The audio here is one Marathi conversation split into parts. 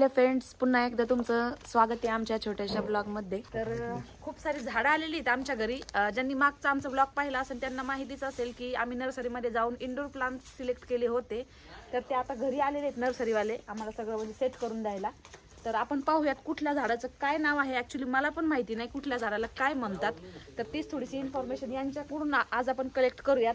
हॅलो फ्रेंड्स, पुन्हा एकदा तुमचं स्वागत आहे आमच्या छोट्याशा ब्लॉगमध्ये. तर खूप सारी झाडं आलेली आहेत आमच्या घरी. ज्यांनी मागचा आमचा ब्लॉग पाहिला असेल त्यांना माहितीच असेल की आम्ही नर्सरीमध्ये जाऊन इंडोर प्लांट्स सिलेक्ट केले होते. तर ते आता घरी आलेले आहेत नर्सरीवाले आम्हाला सगळं म्हणजे सेट करून द्यायला. तर आपण पाहूयात कुठल्या झाडाचं काय नाव आहे. ॲक्च्युली मला पण माहिती नाही कुठल्या झाडाला काय म्हणतात. तर तीच थोडीशी इन्फॉर्मेशन यांच्याकडून आज आपण कलेक्ट करूयात.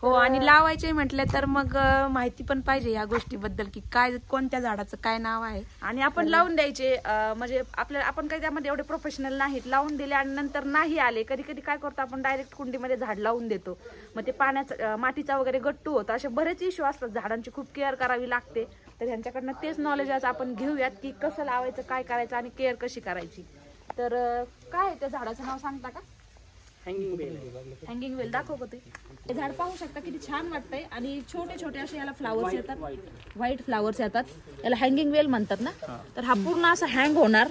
हो, आणि लावायचे म्हटले तर मग माहिती पण पाहिजे या गोष्टीबद्दल की काय कोणत्या झाडाचं काय नाव आहे आणि आपण लावून द्यायचे. म्हणजे आपल्याला आपण काही त्यामध्ये एवढे प्रोफेशनल नाहीत. लावून दिले आणि नंतर नाही आले. कधी कधी काय करतो आपण डायरेक्ट कुंडीमध्ये झाड लावून देतो. मग ते पाण्याचा मातीचा वगैरे गट्टू होतो. असे बरेच इश्यू असतात. झाडांची खूप केअर करावी लागते. तर ह्यांच्याकडनं तेच नॉलेज आज आपण घेऊयात की कसं लावायचं, काय करायचं आणि केअर कशी करायची. तर काय त्या झाडाचं नाव सांगता का? Hanging bell. हँगिंग वेल दाखव ते. हे झाड पाहू शकता किती छान वाटतंय आणि छोटे छोटे असे याला फ्लावर्स येतात. व्हाईट फ्लावर्स येतात. याला हँगिंग वेल म्हणतात ना. तर हा पूर्ण असा हँग होणार,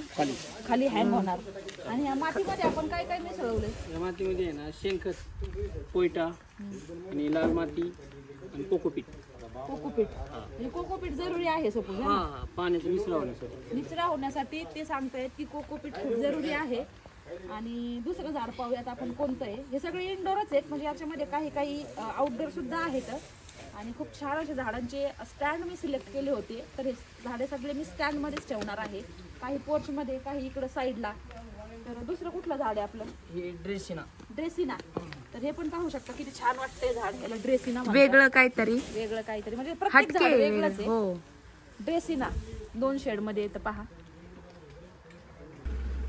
खाली हँग होणार. आणि या मातीमध्ये आपण काय काय मिसळवलंय? या मातीमध्ये आहे ना शेणखत, पोयटा आणि लाल माती आणि कोकोपीट. कोकोपीट. हे कोकोपीट जरुरी आहे सपोज पाण्याचं निचरा होण्यासाठी ते सांगतायत की कोकोपीट खूप जरुरी आहे. आणि दुसरं झाड पाहूयात आपण कोणतं आहे. हे सगळे इंडोरच आहेत म्हणजे याच्यामध्ये काही काही आउटडोर सुद्धा आहेत. आणि खूप छान असे झाडांचे स्टँड मी सिलेक्ट केले होते. तर हे झाडे सगळे मी स्टँडमध्येच ठेवणार आहे. काही पोर्चमध्ये, काही इकडं साईडला. तर दुसरं कुठलं झाड आहे आपलं? हे ड्रेसिना. ड्रेसिना. तर हे पण पाहू शकता किती छान वाटतंय झाड. याला ड्रेसिना वेगळं काहीतरी म्हणजे प्रत्येक झाड वेगळंच आहे. ड्रेसिना 2 शेडमध्ये येतं पहा.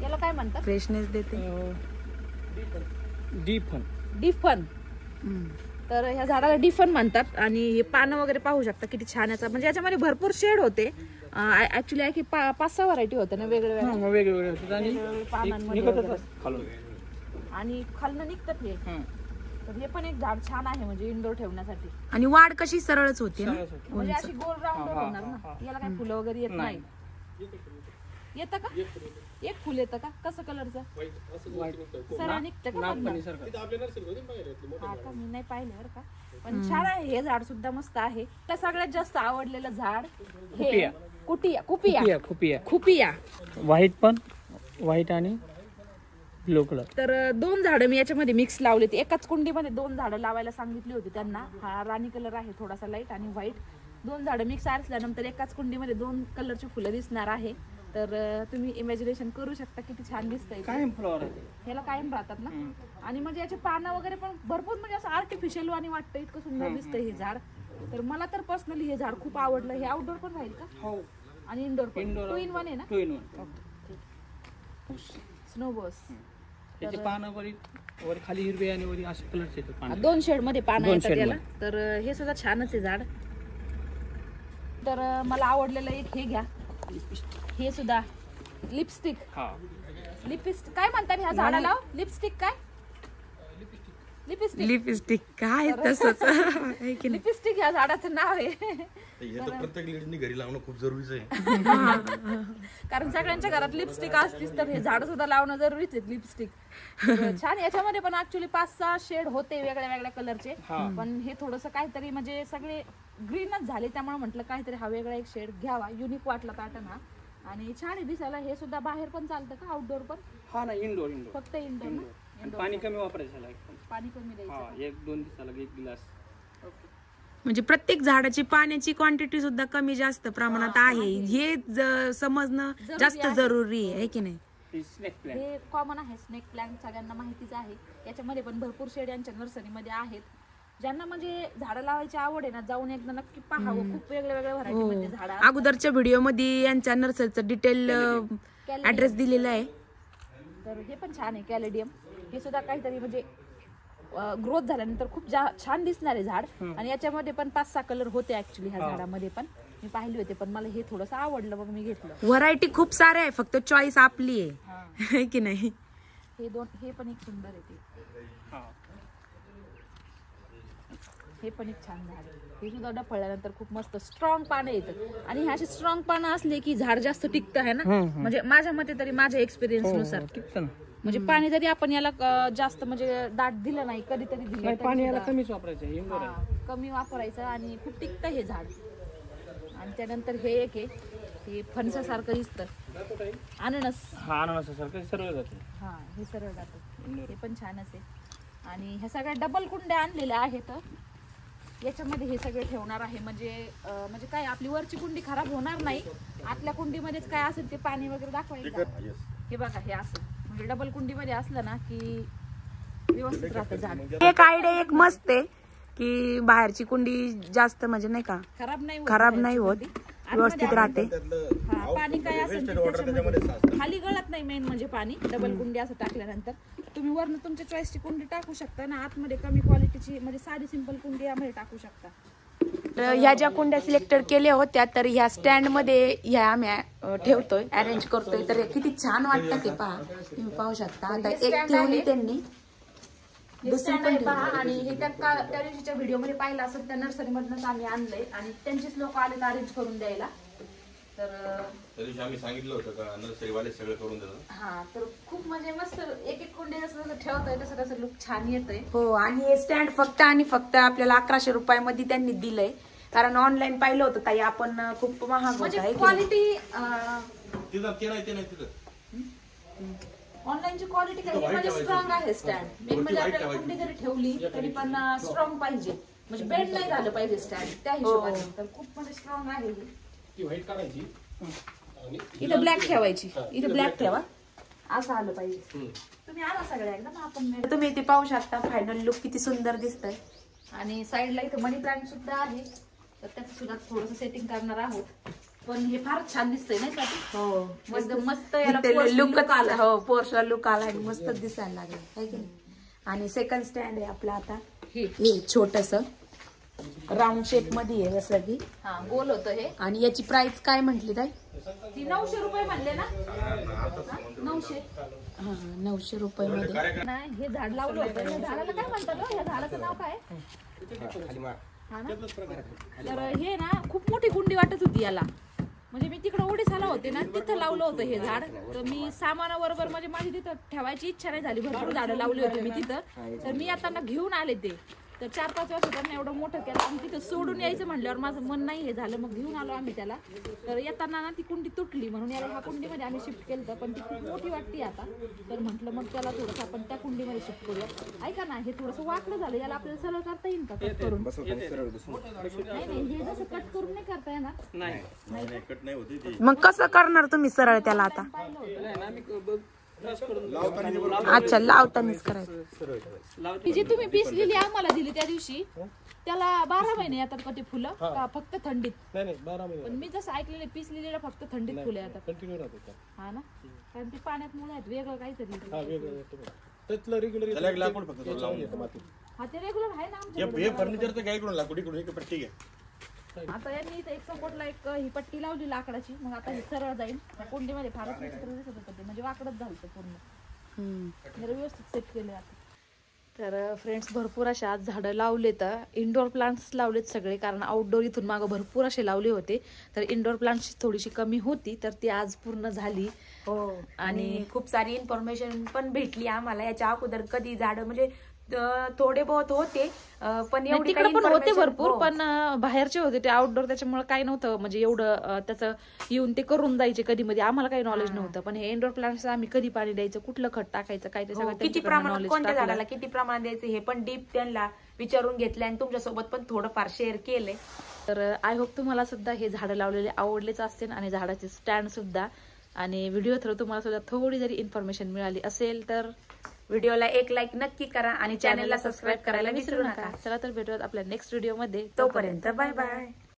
याला काय म्हणतात? फ्रेशनेस देते. डिफन. तर ह्या झाडाला डिफन म्हणतात. आणि हे पानं वगैरे पाहू शकता किती छान याचा म्हणजे याच्यामध्ये भरपूर शेड होते. ऍक्च्युली आहे की 5-6 व्हरायटी होते ना वेगवेगळे होते आणि आणि खालनं निघतात हे. तर हे पण एक झाड छान आहे म्हणजे इंडोर ठेवण्यासाठी. आणि वाढ कशी सरळच होती ना, म्हणजे अशी गोल राऊंड होणार ना. याला काही फुलं वगैरे येत नाही. येतं का? एक फुल येतं का? कसं कलरचं? सरळ निघतं का? मी नाही पाहिलं बरं का. पण छान आहे हे झाड सुद्धा मस्त आहे. तर सगळ्यात जास्त आवडलेलं झाड हे खुपिया. व्हाईट आणि ब्लू कलर. तर 2 झाडं मी याच्यामध्ये मिक्स लावले. एकाच कुंडीमध्ये 2 झाडं लावायला सांगितली होती त्यांना. हा राणी कलर आहे थोडासा लाईट आणि व्हाईट. 2 झाडं मिक्स असल्यानंतर एकाच कुंडीमध्ये 2 कलरची फुलं दिसणार आहे. तर तुम्ही इमॅजिनेशन करू शकता किती छान दिसतंय. कायम फ्लॉवर आहे. ह्याला कायम राहतात ना. आणि म्हणजे याचे पानं वगैरे पण भरपूर म्हणजे असं आर्टिफिशियल आणि वाटतं. इतकं सुंदर दिसतंय हे झाड. तर मला तर पर्सनली हे झाड खूप आवडलं. हे आउटडोर पण राहील का? हो. आणि इंडोर पण. 2 in 1 आहे ना. 2 in 1. स्नोबॉस. त्याचे पानं वर खाली हिरवे आणि वर अशा कलरचे येतात पानं. 2 शेड मध्ये पानं येतात याला. तर हे सुद्धा छानच आहे झाड. तर मला आवडलेलं एक हे घ्या. हे सुद्धा लिपस्टिक. लिपस्टिक काय म्हणतात ह्या झाडाला? लिपस्टिक काय? लिपस्टिक काय तसंच. लिपस्टिक ह्या झाडाचं नाव आहे. हे तर प्रत्येक लेडीजनी घरी लावणं खूप जरुरीचं आहे. कारण सगळ्यांच्या घरात लिपस्टिक असतीच. तर हे झाड सुद्धा लावणं जरुरीच आहे लिपस्टिक. छान. याच्यामध्ये पण ऍक्च्युली 5-6 शेड होते वेगळ्या वेगळ्या कलरचे. पण हे थोडस काहीतरी म्हणजे सगळे ग्रीनच झाले त्यामुळे म्हटलं काहीतरी हा वेगळा एक शेड घ्यावा. युनिक वाटला पॅटर्न हा. आणि छान आहे दिसायला. हे सुद्धा बाहेर पण चालतं का? आउटडोर पण? हा ना. इंडोर. फक्त इंडोर ना. पाणी कमी वापरायचं. पाणी कमी द्यायचं. 1-2 दिवसाला 1 ग्लास. म्हणजे प्रत्येक झाडाची पाण्याची क्वांटिटी सुद्धा कमी जास्त प्रमाणात आहे हे समजणं जास्त जरुरी आहे की नाही. हे कॉमन आहे. स्नेक प्लांट सगळ्यांना माहितीच आहे. याच्यामध्ये पण भरपूर शेड यांच्या नर्सरीमध्ये आहेत. ज्यांना म्हणजे झाडं लावायची आवड आहे ना, जाऊन एकदा नक्की पाहावं. खूप वेगळ्या व्हरायटी मध्ये झाडं. अगोदरच्या व्हिडिओ मध्ये यांच्या नर्सरीचं डिटेल ऍड्रेस दिलेला आहे. तर हे पण छान आहे. कॅलेडियम. हे सुद्धा काहीतरी म्हणजे ग्रोथ झाल्यानंतर खूप छान दिसणार आहे झाड. आणि याच्यामध्ये पण 5-6 कलर होते ऍक्च्युली ह्या झाडामध्ये पण. मी पाहिले होते पण मला हे थोडंसं आवडलं मग मी घेतलं. व्हरायटी खूप सारे आहे. फक्त चॉईस आपली आहे की नाही. हे पण एक सुंदर आहे. हे पण एक छान झाड आहे. हे सुद्धा डफळल्यानंतर खूप मस्त स्ट्रॉंग पानं येतात. आणि हे असे स्ट्रॉंग पानं असले की झाड जास्त टिकतं आहे ना. म्हणजे माझ्या मते तरी माझ्या एक्सपिरियन्स नुसार म्हणजे पाणी जरी आपण याला जास्त म्हणजे दाट दिलं नाही कधीतरी दिलं पाणी याला कमीच वापरायचं. कमी वापरायचं आणि खूप टिकतं हे झाड. आणि त्यानंतर हे एक आहे. हे फणसासारखं दिसतं अननस. हा अननसासारखं सर्व जाते. हा हे सरळ जातं, हे पण छानच आहे. आणि ह्या सगळ्या डबल कुंड्या आणलेल्या आहेत. याच्यामध्ये हे सगळे ठेवणार आहे, म्हणजे काय आपली वरची कुंडी खराब होणार नाही. आतल्या कुंडीमध्येच काय असेल ते पाणी वगैरे दाखवायचं. हे बघा हे असं म्हणजे डबल कुंडीमध्ये असलं ना की व्यवस्थित राहतं झाड. एक आयडिया एक मस्त आहे की बाहेरची कुंडी जास्त म्हणजे नाही का खराब नाही होत, व्यवस्थित राहते. हा पाणी काय असेल ते त्याच्यामध्ये खाली गळत नाही. मेन म्हणजे पाणी डबल कुंडी असं टाकल्यानंतर तुम्ही वरनं तुमच्या चॉईसची कुंडी टाकू शकता ना, आतमध्ये कमी क्वालिटीची म्हणजे साधी सिंपल कुंडी यामध्ये टाकू शकता. तर ह्या ज्या कुंड्या सिलेक्टेड केल्या होत्या तर ह्या स्टँड मध्ये ह्या आम्ही ठेवतोय, अरेंज करतोय. तर किती छान वाटतं ते पहा, तुम्ही पाहू शकता. आता एक ठेवली त्यांनी, दुसरी पण पहा. आणि हे त्या दिवशीच्या व्हिडिओ मध्ये पाहिलं असेल त्या नर्सरी मधूनच आम्ही आणलंय आणि त्यांचीच लोक आले अरेंज करून द्यायला. तर आम्ही सांगितलं होतं का नर्सरीवाले सगळं करून देतात. हा तर खूप म्हणजे मस्त एक एक कुंडी जसं ठेवतोय तसं तसं लुक छान येतोय. हो. आणि हे स्टँड फक्त आणि फक्त आपल्याला 1100 रुपयामध्ये त्यांनी दिलंय, कारण ऑनलाईन पाहिलं होतं ताई आपण खूप महाग म्हणजे होतं. क्वालिटी तिथं ऑनलाईनची क्वालिटी काही म्हणजे स्ट्रॉंग आहे स्टँड. मेन म्हणजे आपल्याला कुंडी जरी ठेवली तरी पण स्ट्रॉंग पाहिजे, म्हणजे बेंड नाही झालं पाहिजे स्टँड त्या हिशोबाने. तर खूप म्हणजे स्ट्रॉंग आहे. इथं ब्लॅक ठेवायची, इथं ब्लॅक ठेवा, असं आलं पाहिजे. तुम्ही आला सगळ्या एकदम आपण तुम्ही इथे पाहू शकता. फायनल लुक किती सुंदर दिसतंय. आणि साईडला इथं मनी प्लांट सुद्धा आहे, तर त्याचं सुद्धा थोडंसं सेटिंग करणार आहोत. पण हे फार छान दिसतंय नाही का? हो मस्त लुक आला. हो पोर्सला लुक आला आणि मस्त दिसायला लागलं आहे की नाही. आणि सेकंड स्टँड आहे आपला आता हे छोटस राऊंड शेप मध्ये आहे जसं की. हा गोल होतं हे. आणि याची प्राइस काय म्हटली ताई? ती 900 रुपये म्हणले ना. 900. हा 900 रुपये मध्ये. नाही हे झाड लावलं होतं. या झाडाला काय म्हणतात? या झाडाचं नाव काय? हा ना. तर हे ना खूप मोठी कुंडी वाटत होती याला. म्हणजे मी तिकडे ओडिसाला होते ना, तिथं लावलं होतं हे झाड. तर मी सामानाबरोबर म्हणजे माझी तिथं ठेवायची इच्छा नाही झाली, भरपूर झाडं लावली होती मी तिथं. तर मी आता घेऊन आले ते. तर 4-5 वर्ष त्यांना एवढं मोठं केलं आणि तिथं सोडून यायचं म्हणल्यावर माझं मन नाही हे झालं. मग घेऊन आलो आम्ही त्याला. तर येताना ना ती कुंडी तुटली म्हणून याला ह्या कुंडीमध्ये आम्ही शिफ्ट केलं. पण ती खूप मोठी वाटते आता. तर म्हटलं मग त्याला थोडंसं आपण त्या कुंडीमध्ये शिफ्ट करूया. ऐका ना, हे थोडंसं वाकडं झालं, याला आपल्याला सरळ करता येईल का कट करून? नाही हे जसं कट करून नाही करता येणार. नाही मग कसं करणार तुम्ही सरळ त्याला आता? अच्छा लावतानीच करायचं. ती जी तुम्ही पीस लिहिली आम्हाला दिली त्या दिवशी, त्याला 12 महिने येतात का ते फुलं का फक्त थंडीत? नाही 12 महिने. पण मी जसं ऐकलेलं पीस लिहिलेलं फक्त थंडीत फुलं येतात. कंटिन्यू राहतात. हा ना, कारण ते पाण्यात मुळे आहेत वेगळं काहीतरी. हा वेगळं त्यातलं रेग्युलर लाकूड फक्त लावून येतं माती. हा ते रेग्युलर आहे ना आमच्याकडे. हे फर्निचरचं काय करून लाकूड इकडून एक पट्टी घ्या. आता यांनी इथं एक सपोर्टला एक ही पट्टी लावली लाकडाची. मग आता हे सरळ जाईल. कुंडीमध्ये फारच विचित्र दिसत होतं ते, म्हणजे वाकडच झालं पूर्ण. जरा व्यवस्थित सेट केले आता. तर फ्रेंड्स भरपूर असे आज झाडं लावले. तर इंडोर प्लांट्स लावलेत सगळे, कारण आउटडोर इथून मागं भरपूर असे लावले होते. तर इंडोर प्लांट्सची थोडीशी कमी होती, तर ती आज पूर्ण झाली. हो. आणि खूप सारी इन्फॉर्मेशन पण भेटली आम्हाला. याच्या अगोदर कधी झाडं म्हणजे थोडे बहुत होते पण एवढी तिकडे पण होते भरपूर. हो. पण बाहेरचे होते ते आउटडोर, त्याच्यामुळे काही नव्हतं म्हणजे एवढं त्याचं येऊन ते करून जायचे कधी मध्ये. आम्हाला काही नॉलेज नव्हतं. पण हे इंडोर प्लांट्स आम्ही कधी पाणी द्यायचं, कुठलं खत टाकायचं, काय ते सगळं किती प्रमाणात कोणत्या झाडाला किती प्रमाणात द्यायचं हे पण डीप त्यांना विचारून घेतलं आणि तुमच्यासोबत पण थोडंफार शेअर केले. तर आय होप तुम्हाला सुद्धा हे झाडं लावलेले आवडलेच असतील आणि झाडाचे स्टँड सुद्धा. आणि व्हिडिओ थ्रू तुम्हाला सुद्धा थोडी जरी इन्फॉर्मेशन मिळाली असेल तर व्हिडिओला एक लाईक नक्की करा आणि चॅनलला सबस्क्राईब करायला विसरू नका. चला तर भेटूयात आपल्या नेक्स्ट व्हिडिओ मध्ये. तोपर्यंत बाय बाय.